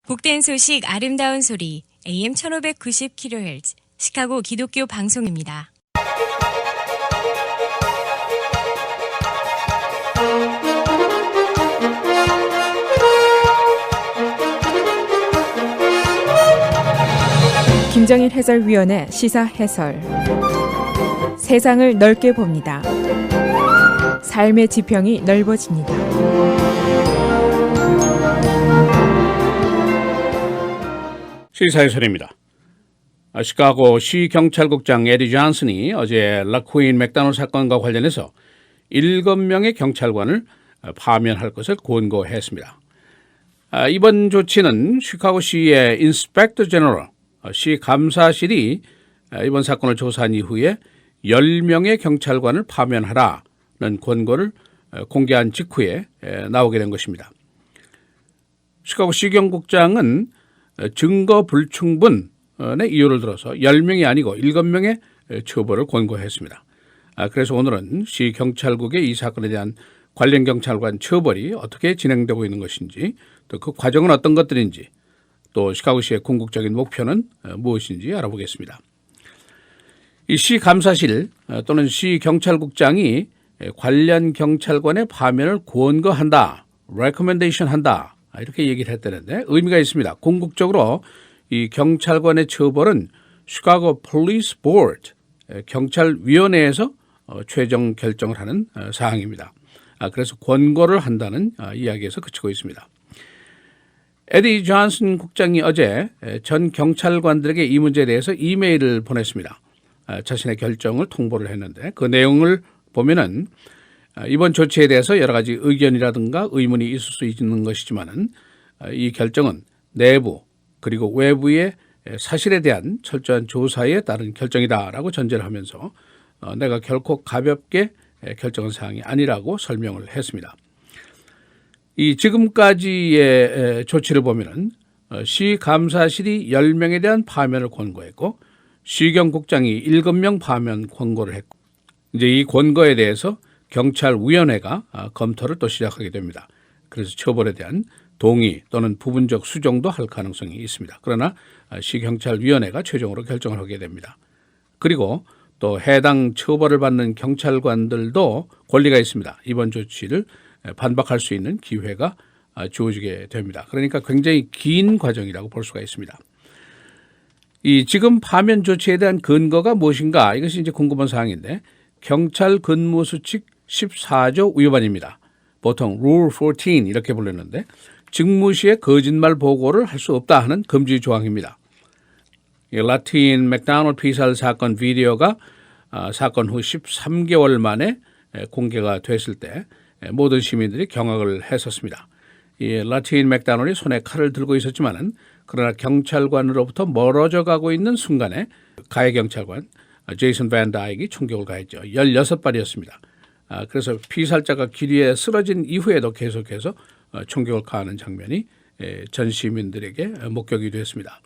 복된 소식 아름다운 소리 AM 1590kHz 시카고 기독교 방송입니다. 김정일 해설위원의 시사 해설. 세상을 넓게 봅니다. 삶의 지평이 넓어집니다. 시사해설입니다. 시카고 시경찰국장 에디 존슨이 어제 락퀸 맥다널 사건과 관련해서 7명의 경찰관을 파면할 것을 권고했습니다. 이번 조치는 시카고시의 인스펙터 제너럴, 시 감사실이 이번 사건을 조사한 이후에 10명의 경찰관을 파면하라는 권고를 공개한 직후에 나오게 된 것입니다. 시카고시 경국장은 증거 불충분의 이유를 들어서 10명이 아니고 7명의 처벌을 권고했습니다. 그래서 오늘은 시 경찰국의 이 사건에 대한 관련 경찰관 처벌이 어떻게 진행되고 있는 것인지, 또 그 과정은 어떤 것들인지, 또 시카고시의 궁극적인 목표는 무엇인지 알아보겠습니다. 이 시 감사실 또는 시 경찰국장이 관련 경찰관의 파면을 권고한다, recommendation 한다, 이렇게 얘기를 했다는데 의미가 있습니다. 궁극적으로 이 경찰관의 처벌은 시카고 폴리스 보드, 경찰위원회에서 최종 결정을 하는 사항입니다. 그래서 권고를 한다는 이야기에서 그치고 있습니다. 에디 존슨 국장이 어제 전 경찰관들에게 이 문제에 대해서 이메일을 보냈습니다. 자신의 결정을 통보를 했는데 그 내용을 보면은 이번 조치에 대해서 여러 가지 의견이라든가 의문이 있을 수 있는 것이지만은 이 결정은 내부 그리고 외부의 사실에 대한 철저한 조사에 따른 결정이다라고 전제를 하면서 내가 결코 가볍게 결정한 사항이 아니라고 설명을 했습니다. 이 지금까지의 조치를 보면은 시 감사실이 10명에 대한 파면을 권고했고 시경국장이 7명 파면 권고를 했고 이제 이 권고에 대해서 경찰위원회가 검토를 또 시작하게 됩니다. 그래서 처벌에 대한 동의 또는 부분적 수정도 할 가능성이 있습니다. 그러나 시경찰위원회가 최종으로 결정을 하게 됩니다. 그리고 또 해당 처벌을 받는 경찰관들도 권리가 있습니다. 이번 조치를 반박할 수 있는 기회가 주어지게 됩니다. 그러니까 굉장히 긴 과정이라고 볼 수가 있습니다. 이 지금 파면 조치에 대한 근거가 무엇인가? 이것이 이제 궁금한 사항인데 경찰 근무수칙 14조 위반입니다. 보통 Rule 14 이렇게 부르는데 직무 시에 거짓말 보고를 할 수 없다 하는 금지 조항입니다. 라틴 맥다널 피살 사건 비디오가 사건 후 13개월 만에 공개가 됐을 때 모든 시민들이 경악을 했었습니다. 이 라틴 맥다널이 손에 칼을 들고 있었지만은 그러나 경찰관으로부터 멀어져 가고 있는 순간에 가해 경찰관 제이슨 밴 다이크가 총격을 가했죠. 16발이었습니다. 그래서 피살자가 길 위에 쓰러진 이후에도 계속해서 총격을 가하는 장면이 전 시민들에게 목격이 됐습니다.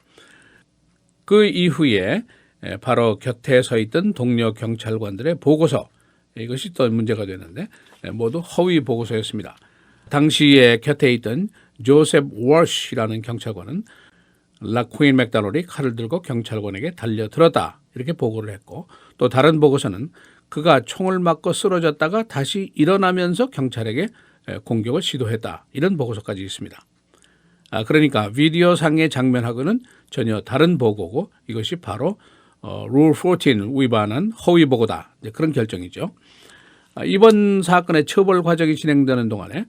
그 이후에 바로 곁에 서 있던 동료 경찰관들의 보고서, 이것이 또 문제가 되는데 모두 허위 보고서였습니다. 당시에 곁에 있던 조셉 워시라는 경찰관은 락퀸 맥다널이 칼을 들고 경찰관에게 달려들었다 이렇게 보고를 했고, 또 다른 보고서는 그가 총을 맞고 쓰러졌다가 다시 일어나면서 경찰에게 공격을 시도했다 이런 보고서까지 있습니다. 그러니까 비디오상의 장면하고는 전혀 다른 보고고 이것이 바로 Rule 14 위반한 허위 보고다, 그런 결정이죠. 이번 사건의 처벌 과정이 진행되는 동안에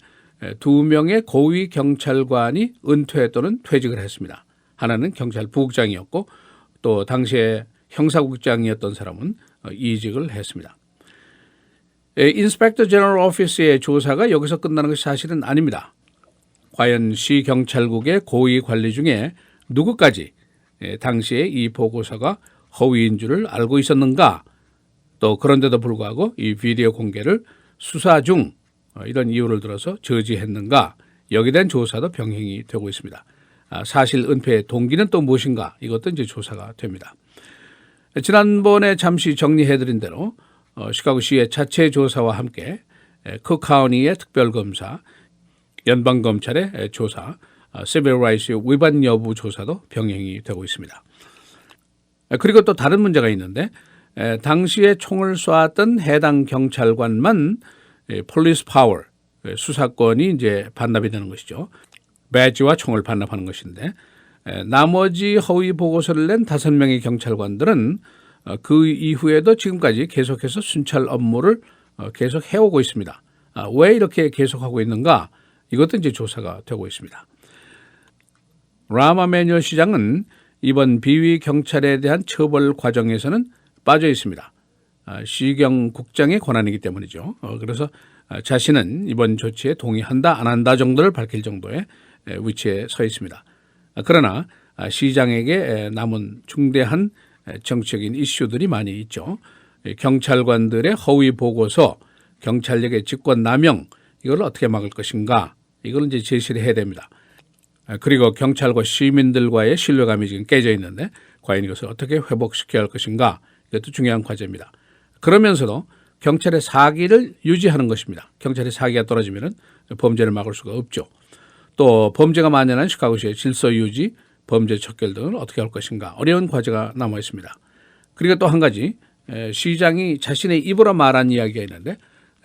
2명의 고위 경찰관이 은퇴 또는 퇴직을 했습니다. 하나는 경찰 부국장이었고 또 당시에 형사국장이었던 사람은 이직을 했습니다. 인스펙터 제너럴 오피스의 조사가 여기서 끝나는 것이 사실은 아닙니다. 과연 시 경찰국의 고위 관리 중에 누구까지 당시에 이 보고서가 허위인 줄을 알고 있었는가, 또 그런데도 불구하고 이 비디오 공개를 수사 중 이런 이유를 들어서 저지했는가, 여기에 대한 조사도 병행이 되고 있습니다. 사실 은폐의 동기는 또 무엇인가, 이것도 이제 조사가 됩니다. 지난번에 잠시 정리해드린 대로 시카고시의 자체 조사와 함께 쿡 카운티의 특별검사, 연방검찰의 조사, Civil Rights 위반 여부 조사도 병행이 되고 있습니다. 그리고 또 다른 문제가 있는데 당시에 총을 쏘았던 해당 경찰관만 폴리스 파워 수사권이 이제 반납이 되는 것이죠. 배지와 총을 반납하는 것인데 나머지 허위 보고서를 낸 5명의 경찰관들은 그 이후에도 지금까지 계속해서 순찰 업무를 계속 해오고 있습니다. 왜 이렇게 계속하고 있는가? 이것도 이제 조사가 되고 있습니다. 라마 매뉴얼 시장은 이번 비위 경찰에 대한 처벌 과정에서는 빠져 있습니다. 시경 국장의 권한이기 때문이죠. 그래서 자신은 이번 조치에 동의한다 안 한다 정도를 밝힐 정도의 위치에 서 있습니다. 그러나 시장에게 남은 중대한 정치적인 이슈들이 많이 있죠. 경찰관들의 허위 보고서, 경찰력의 직권 남용, 이걸 어떻게 막을 것인가, 이걸 이제 제시를 해야 됩니다. 그리고 경찰과 시민들과의 신뢰감이 지금 깨져 있는데 과연 이것을 어떻게 회복시켜야 할 것인가, 이것도 중요한 과제입니다. 그러면서도 경찰의 사기를 유지하는 것입니다. 경찰의 사기가 떨어지면 범죄를 막을 수가 없죠. 또 범죄가 만연한 시카고시의 질서 유지, 범죄 척결 등을 어떻게 할 것인가, 어려운 과제가 남아 있습니다. 그리고 또 한 가지, 시장이 자신의 입으로 말한 이야기가 있는데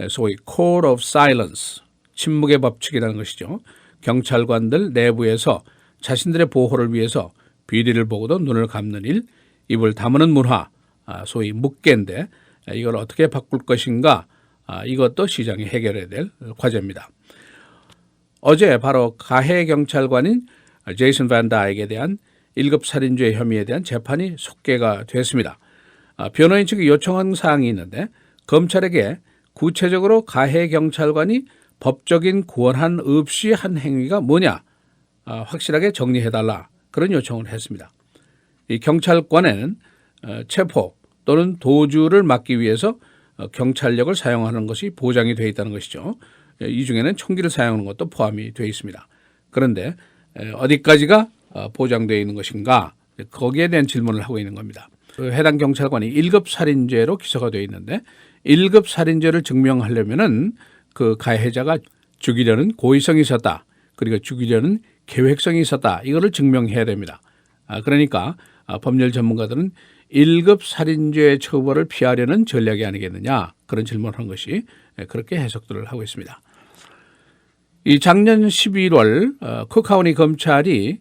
소위 Code of Silence, 침묵의 법칙이라는 것이죠. 경찰관들 내부에서 자신들의 보호를 위해서 비리를 보고도 눈을 감는 일, 입을 다무는 문화, 소위 묵계인데 이걸 어떻게 바꿀 것인가, 이것도 시장이 해결해야 될 과제입니다. 어제 바로 가해 경찰관인 제이슨 반 다이크에 대한 1급 살인죄 혐의에 대한 재판이 속개가 됐습니다. 변호인 측이 요청한 사항이 있는데 검찰에게 구체적으로 가해 경찰관이 법적인 권한 없이 한 행위가 뭐냐, 확실하게 정리해달라, 그런 요청을 했습니다. 이 경찰관에는 체포 또는 도주를 막기 위해서 경찰력을 사용하는 것이 보장이 되어 있다는 것이죠. 이 중에는 총기를 사용하는 것도 포함이 되어 있습니다. 그런데 어디까지가 보장되어 있는 것인가, 거기에 대한 질문을 하고 있는 겁니다. 해당 경찰관이 1급 살인죄로 기소가 되어 있는데 1급 살인죄를 증명하려면은 그 가해자가 죽이려는 고의성이 있었다, 그리고 죽이려는 계획성이 있었다, 이거를 증명해야 됩니다. 그러니까 법률 전문가들은 1급 살인죄 처벌을 피하려는 전략이 아니겠느냐, 그런 질문을 한 것이 그렇게 해석들을 하고 있습니다. 이 작년 11월 쿠카우니 검찰이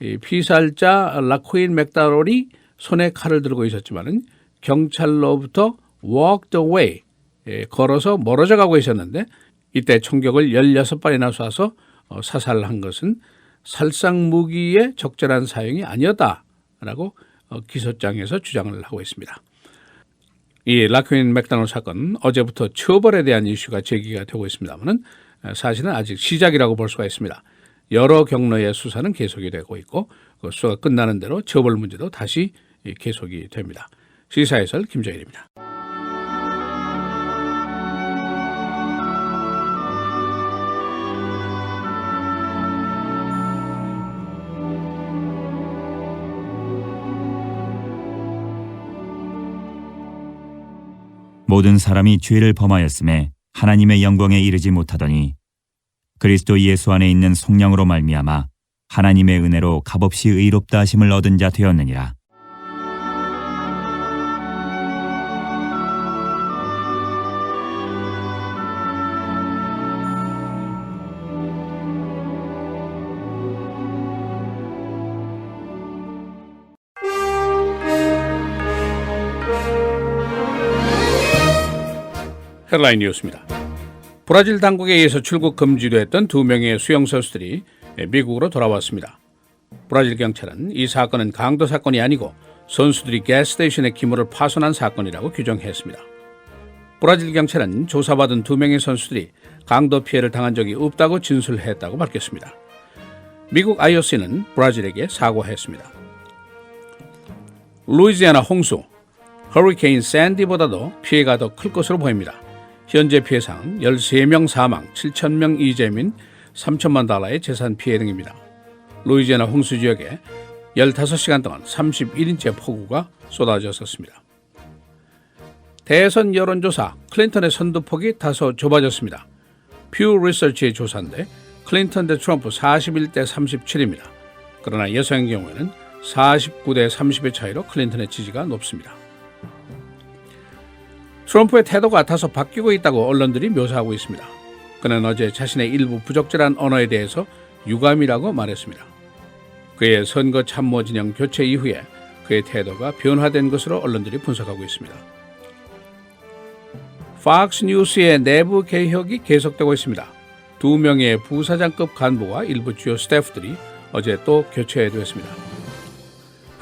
이 피살자 라코인 맥다롤이 손에 칼을 들고 있었지만은 경찰로부터 walked away, 걸어서 멀어져 가고 있었는데 이때 총격을 16발이나 쏴서 사살한 것은 살상 무기의 적절한 사용이 아니었다라고 기소장에서 주장을 하고 있습니다. 이 라코인 맥다롤 사건, 어제부터 처벌에 대한 이슈가 제기가 되고 있습니다만 사실은 아직 시작이라고 볼 수가 있습니다. 여러 경로의 수사는 계속이 되고 있고 그 수사가 끝나는 대로 처벌 문제도 다시 계속이 됩니다. 시사해설 김정일입니다. 모든 사람이 죄를 범하였음에 하나님의 영광에 이르지 못하더니 그리스도 예수 안에 있는 속량으로 말미암아 하나님의 은혜로 값없이 의롭다 하심을 얻은 자 되었느니라. 헤드라인 뉴스입니다. 브라질 당국에 의해서 출국 금지됐던 2명의 수영 선수들이 미국으로 돌아왔습니다. 브라질 경찰은 이 사건은 강도 사건이 아니고 선수들이 가스스테이션의 기물을 파손한 사건이라고 규정했습니다. 브라질 경찰은 조사받은 2명의 선수들이 강도 피해를 당한 적이 없다고 진술했다고 밝혔습니다. 미국 IOC는 브라질에게 사과했습니다. 루이지애나 홍수, 허리케인 샌디보다도 피해가 더 클 것으로 보입니다. 현재 피해상 13명 사망, 7,000명 이재민, 3천만 달러의 재산 피해 등입니다. 루이지애나 홍수 지역에 15시간 동안 31인치의 폭우가 쏟아졌었습니다. 대선 여론조사, 클린턴의 선두폭이 다소 좁아졌습니다. 퓨 리서치의 조사인데 클린턴 대 트럼프 41대 37입니다. 그러나 여성의 경우에는 49대 30의 차이로 클린턴의 지지가 높습니다. 트럼프의 태도가 다소 바뀌고 있다고 언론들이 묘사하고 있습니다. 그는 어제 자신의 일부 부적절한 언어에 대해서 유감이라고 말했습니다. 그의 선거 참모 진영 교체 이후에 그의 태도가 변화된 것으로 언론들이 분석하고 있습니다. 팍스 뉴스의 내부 개혁이 계속되고 있습니다. 2명의 부사장급 간부와 일부 주요 스태프들이 어제 또 교체됐습니다.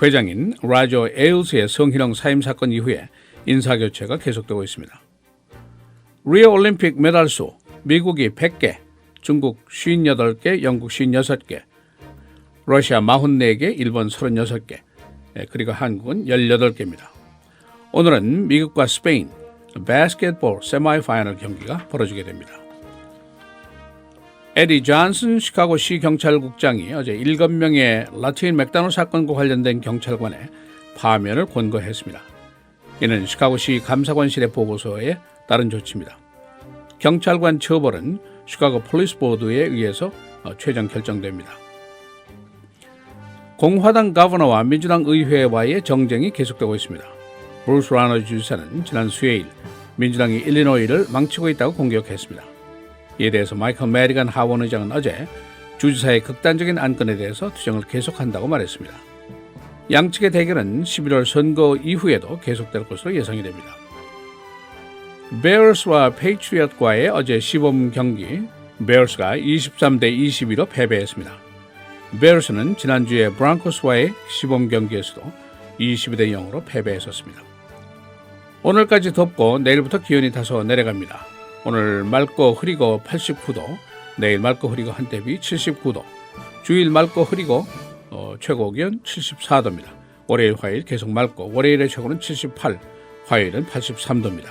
회장인 라저 에일스의 성희롱 사임 사건 이후에 인사교체가 계속되고 있습니다. 리오 올림픽 메달수 미국이 100개, 중국 58개, 영국 56개, 러시아 44개, 일본 36개, 그리고 한국은 18개입니다. 오늘은 미국과 스페인 바스켓볼 세미파이널 경기가 벌어지게 됩니다. 에디 존슨 시카고시 경찰국장이 어제 7명의 라틴 맥다노 사건과 관련된 경찰관의 파면을 권고했습니다. 이는 시카고시 감사관실의 보고서에 따른 조치입니다. 경찰관 처벌은 시카고 폴리스 보드에 의해서 최종 결정됩니다. 공화당 거버너와 민주당 의회와의 정쟁이 계속되고 있습니다. 브루스 라너 주지사는 지난 수요일 민주당이 일리노이를 망치고 있다고 공격했습니다. 이에 대해서 마이클 메리건 하원 의장은 어제 주지사의 극단적인 안건에 대해서 투쟁을 계속한다고 말했습니다. 양측의 대결은 11월 선거 이후에도 계속될 것으로 예상이 됩니다. 베어스와 페이트리엇과의 어제 시범 경기, 베어스가 23대 22로 패배했습니다. 베어스는 지난주에 브랑코스와의 시범 경기에서도 22대 0으로 패배했었습니다. 오늘까지 덥고 내일부터 기온이 다소 내려갑니다. 오늘 맑고 흐리고 89도, 내일 맑고 흐리고 한때비 79도, 주일 맑고 흐리고 최고 기온 74도입니다. 월요일, 화요일 계속 맑고 월요일의 최고는 78, 화요일은 83도입니다.